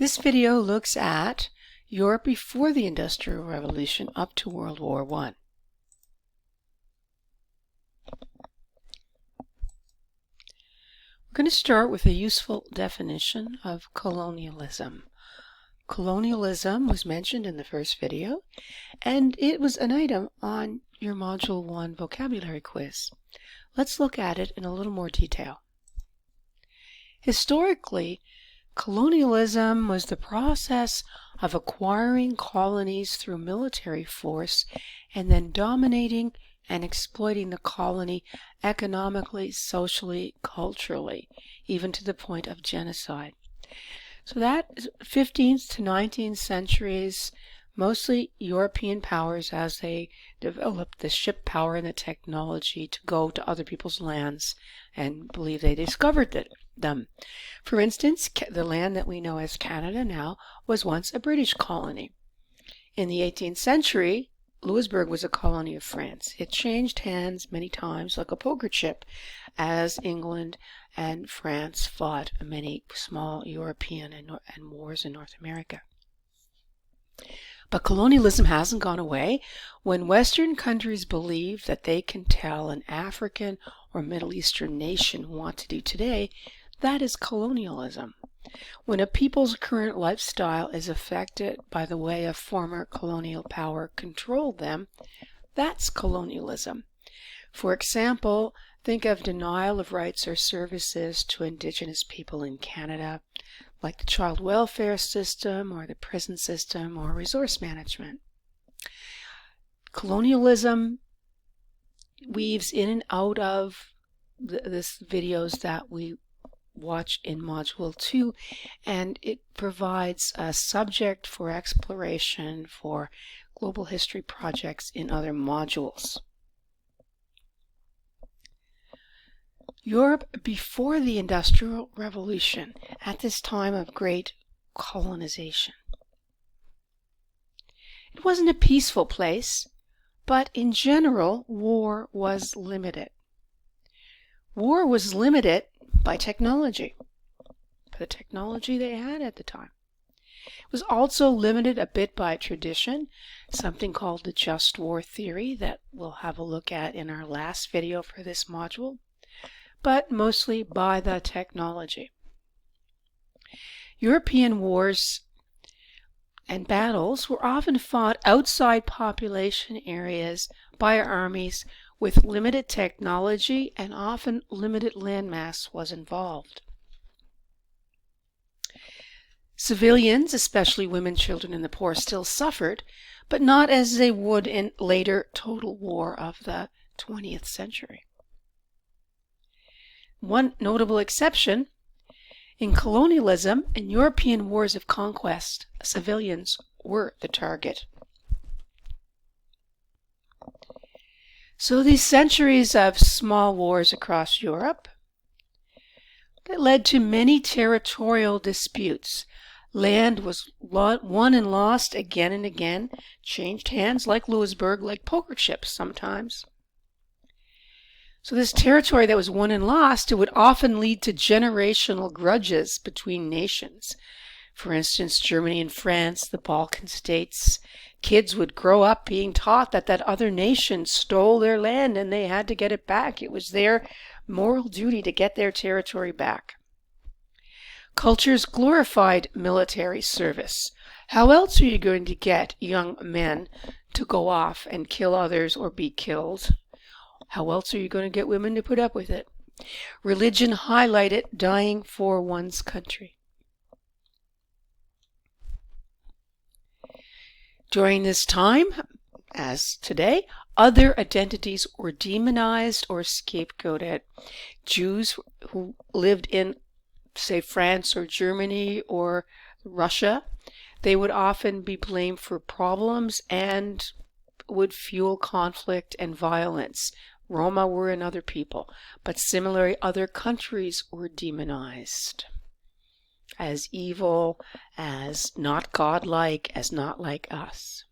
This video looks at Europe before the Industrial Revolution up to World War I. We're going to start with a useful definition of colonialism. Colonialism was mentioned in the first video, and it was an item on your Module 1 vocabulary quiz. Let's look at it in a little more detail. Historically, colonialism was the process of acquiring colonies through military force and then dominating and exploiting the colony economically, socially, culturally, even to the point of genocide. So that 15th to 19th centuries, mostly European powers as they developed the ship power and the technology to go to other people's lands and believe they discovered them. For instance, the land that we know as Canada now was once a British colony. In the 18th century, Louisbourg was a colony of France. It changed hands many times like a poker chip as England and France fought many small European and wars in North America. But colonialism hasn't gone away. When Western countries believe that they can tell an African or Middle Eastern nation what to do today, that is colonialism. When a people's current lifestyle is affected by the way a former colonial power controlled them, that's colonialism. For example, think of denial of rights or services to Indigenous people in Canada, like the child welfare system or the prison system or resource management. Colonialism weaves in and out of the videos that we watch in Module 2, and it provides a subject for exploration for global history projects in other modules. Europe before the Industrial Revolution, at this time of great colonization. It wasn't a peaceful place, but in general, war was limited. War was limited by technology, by the technology they had at the time. It was also limited a bit by tradition, something called the just war theory that we'll have a look at in our last video for this module, but mostly by the technology. European wars and battles were often fought outside population areas by armies with limited technology, and often limited landmass was involved. Civilians, especially women, children, and the poor, still suffered, but not as they would in later total war of the 20th century. One notable exception, in colonialism and European wars of conquest, civilians were the target. So these centuries of small wars across Europe that led to many territorial disputes. Land was won and lost again and again, changed hands like Louisbourg, like poker chips sometimes. So this territory that was won and lost, it would often lead to generational grudges between nations. For instance, Germany and France, the Balkan states, kids would grow up being taught that that other nation stole their land and they had to get it back. It was their moral duty to get their territory back. Cultures glorified military service. How else are you going to get young men to go off and kill others or be killed? How else are you going to get women to put up with it? Religion highlighted dying for one's country. During this time, as today, other identities were demonized or scapegoated. Jews who lived in, say, France or Germany or Russia, they would often be blamed for problems and would fuel conflict and violence. Roma were another people, but similarly other countries were demonized as evil, as not godlike, as not like us.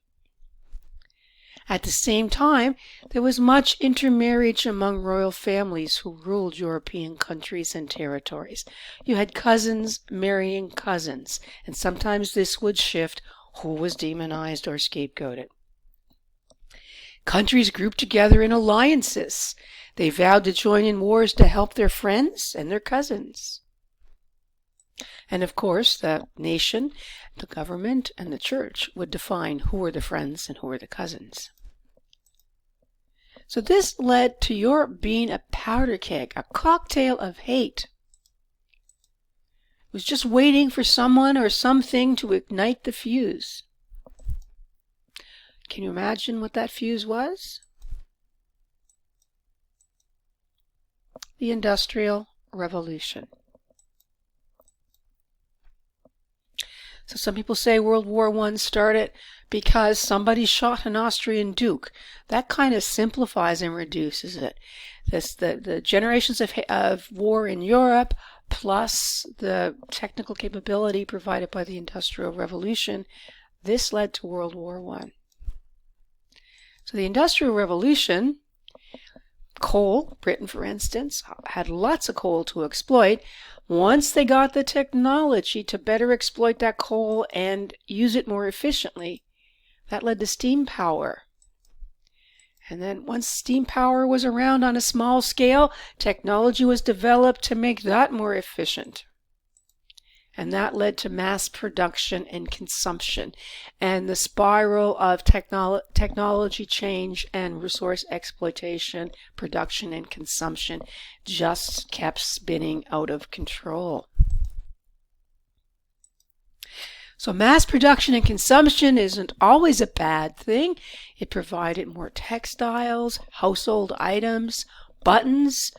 At the same time, there was much intermarriage among royal families who ruled European countries and territories. You had cousins marrying cousins, and sometimes this would shift who was demonized or scapegoated. Countries grouped together in alliances. They vowed to join in wars to help their friends and their cousins. And of course, the nation, the government, and the church would define who were the friends and who were the cousins. So this led to Europe being a powder keg, a cocktail of hate. It was just waiting for someone or something to ignite the fuse. Can you imagine what that fuse was? The Industrial Revolution. So some people say World War I started because somebody shot an Austrian duke. That kind of simplifies and reduces it. The generations of war in Europe, plus the technical capability provided by the Industrial Revolution, this led to World War I. So the Industrial Revolution, coal, Britain for instance, had lots of coal to exploit. Once they got the technology to better exploit that coal and use it more efficiently, that led to steam power. And then once steam power was around on a small scale, technology was developed to make that more efficient. And that led to mass production and consumption. And the spiral of technology change and resource exploitation, production and consumption just kept spinning out of control. So mass production and consumption isn't always a bad thing. It provided more textiles, household items, buttons.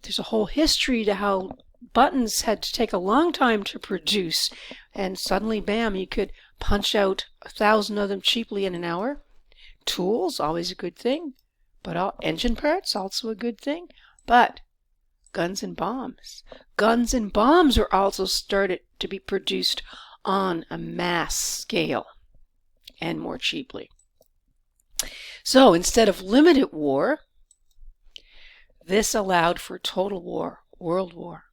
There's a whole history to how buttons had to take a long time to produce, and suddenly, bam, you could punch out 1,000 of them cheaply in an hour. Tools, always a good thing, but engine parts, also a good thing. But guns and bombs. Guns and bombs were also started to be produced on a mass scale and more cheaply. So instead of limited war, this allowed for total war, world war.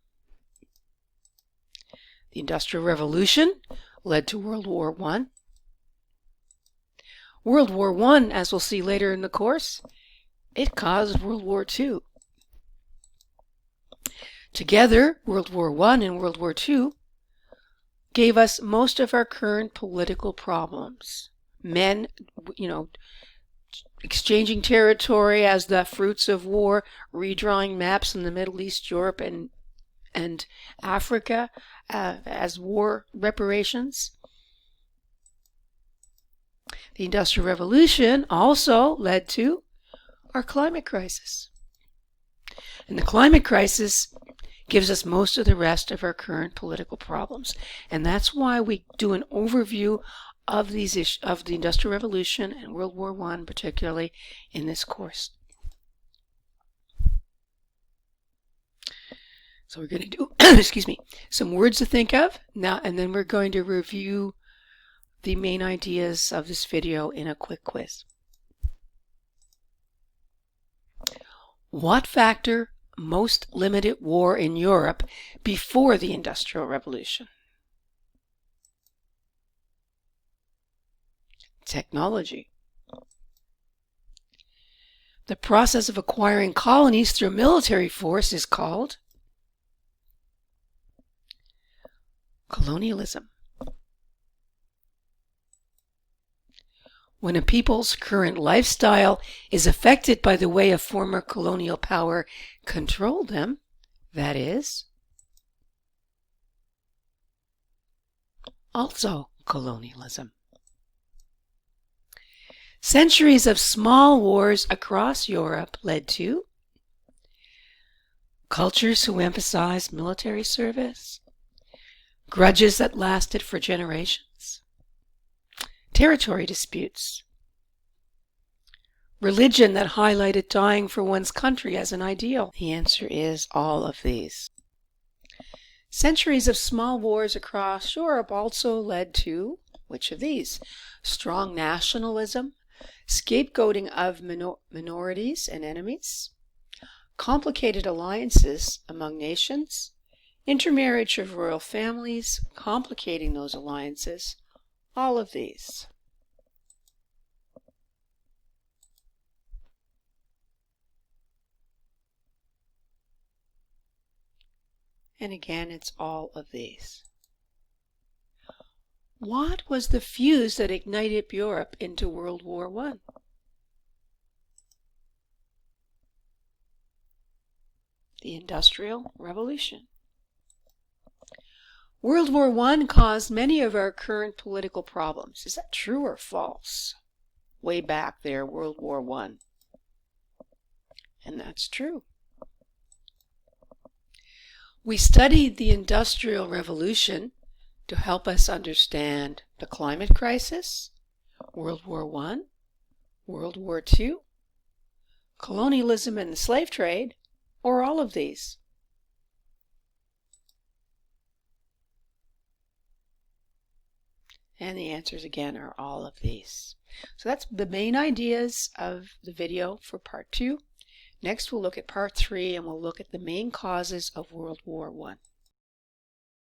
The Industrial Revolution led to World War I. World War I, as we'll see later in the course, it caused World War II. Together, World War I and World War II gave us most of our current political problems. Men, exchanging territory as the fruits of war, redrawing maps in the Middle East, Europe, and Africa as war reparations. The Industrial Revolution also led to our climate crisis. And the climate crisis gives us most of the rest of our current political problems. And that's why we do an overview of these of the Industrial Revolution and World War I particularly in this course. So we're going to do, some words to think of now, and then we're going to review the main ideas of this video in a quick quiz. What factor most limited war in Europe before the Industrial Revolution? Technology. The process of acquiring colonies through military force is called colonialism. When a people's current lifestyle is affected by the way a former colonial power controlled them, that is also colonialism. Centuries of small wars across Europe led to cultures who emphasized military service, grudges that lasted for generations, territory disputes, religion that highlighted dying for one's country as an ideal. The answer is all of these. Centuries of small wars across Europe also led to, which of these? Strong nationalism, scapegoating of minorities and enemies, complicated alliances among nations, intermarriage of royal families, complicating those alliances, all of these. And again, it's all of these. What was the fuse that ignited Europe into World War I? The Industrial Revolution. World War I caused many of our current political problems. Is that true or false? Way back there, World War I. And that's true. We studied the Industrial Revolution to help us understand the climate crisis, World War I, World War II, colonialism and the slave trade, or all of these. And the answers again are all of these. So that's the main ideas of the video for part 2. Next we'll look at part 3 and we'll look at the main causes of World War I.